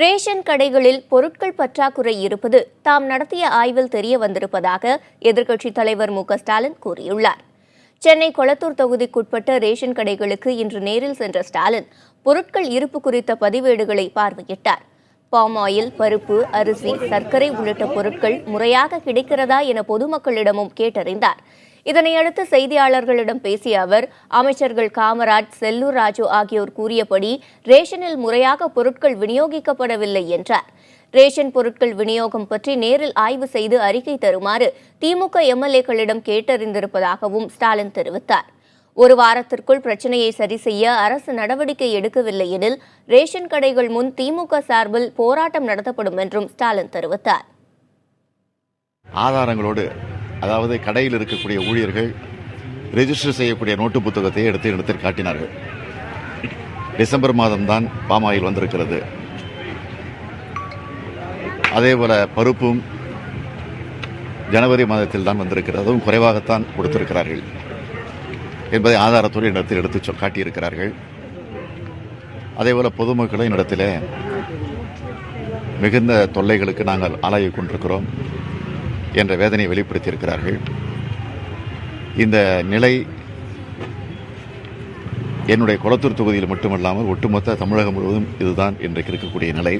Ration கடைகளில் பொருட்கள் பற்றாக்குறை இருப்பது தாம் நடத்திய ஆய்வில் தெரிய வந்திருப்பதாக எதிர்க்கட்சித் தலைவர் மு.க.ஸ்டாலின் கூறியுள்ளார். சென்னை கொளத்தூர் தொகுதிக்குட்பட்ட ரேஷன் கடைகளுக்கு இன்று நேரில் சென்ற ஸ்டாலின் பொருட்கள் இருப்பு குறித்த பதிவேடுகளை பார்வையிட்டார். பாம் ஆயில், பருப்பு, அரிசி, சர்க்கரை உள்ளிட்ட பொருட்கள் முறையாக கிடைக்கிறதா என பொதுமக்களிடமும் கேட்டறிந்தார். இதனையடுத்து செய்தியாளர்களிடம் பேசிய அவர், அமைச்சர்கள் காமராஜ், செல்லூர் ராஜு ஆகியோர் கூறியபடி ரேஷனில் முறையாக பொருட்கள் விநியோகிக்கப்படவில்லை என்றார். ரேஷன் பொருட்கள் விநியோகம் பற்றி நேரில் ஆய்வு செய்து அறிக்கை தருமாறு திமுக எம்எல்ஏக்களிடம் கேட்டறிந்திருப்பதாகவும் ஸ்டாலின் தெரிவித்தார். ஒரு வாரத்திற்குள் பிரச்சினையை சரி செய்ய அரசு நடவடிக்கை எடுக்கவில்லை எனில் ரேஷன் கடைகள் முன் திமுக சார்பில் போராட்டம் நடத்தப்படும் என்றும் ஸ்டாலின் தெரிவித்தார். ஆதாரங்களோடு, அதாவது கடையில் இருக்கக்கூடிய ஊழியர்கள் ரெஜிஸ்டர் செய்யக்கூடிய நோட்டு புத்தகத்தை எடுத்து இடத்தில் காட்டினார்கள். டிசம்பர் மாதம்தான் பாமாயில் வந்திருக்கிறது. அதேபோல பருப்பும் ஜனவரி மாதத்தில் தான் வந்திருக்கிறது. அதுவும் குறைவாகத்தான் கொடுத்திருக்கிறார்கள் என்பதை ஆதாரத்தோடு இடத்தில் எடுத்து காட்டியிருக்கிறார்கள். அதேபோல பொதுமக்களின் இடத்திலே மிகுந்த தொல்லைகளுக்கு நாங்கள் ஆளாகிக் கொண்டிருக்கிறோம் என்ற வேதனையை வெளிப்படுத்தியிருக்கிறார்கள். இந்த நிலை என்னுடைய கொளத்தூர் தொகுதியில் மட்டுமல்லாமல் ஒட்டுமொத்த தமிழகம் முழுவதும் இதுதான் இன்றைக்கு இருக்கக்கூடிய நிலை.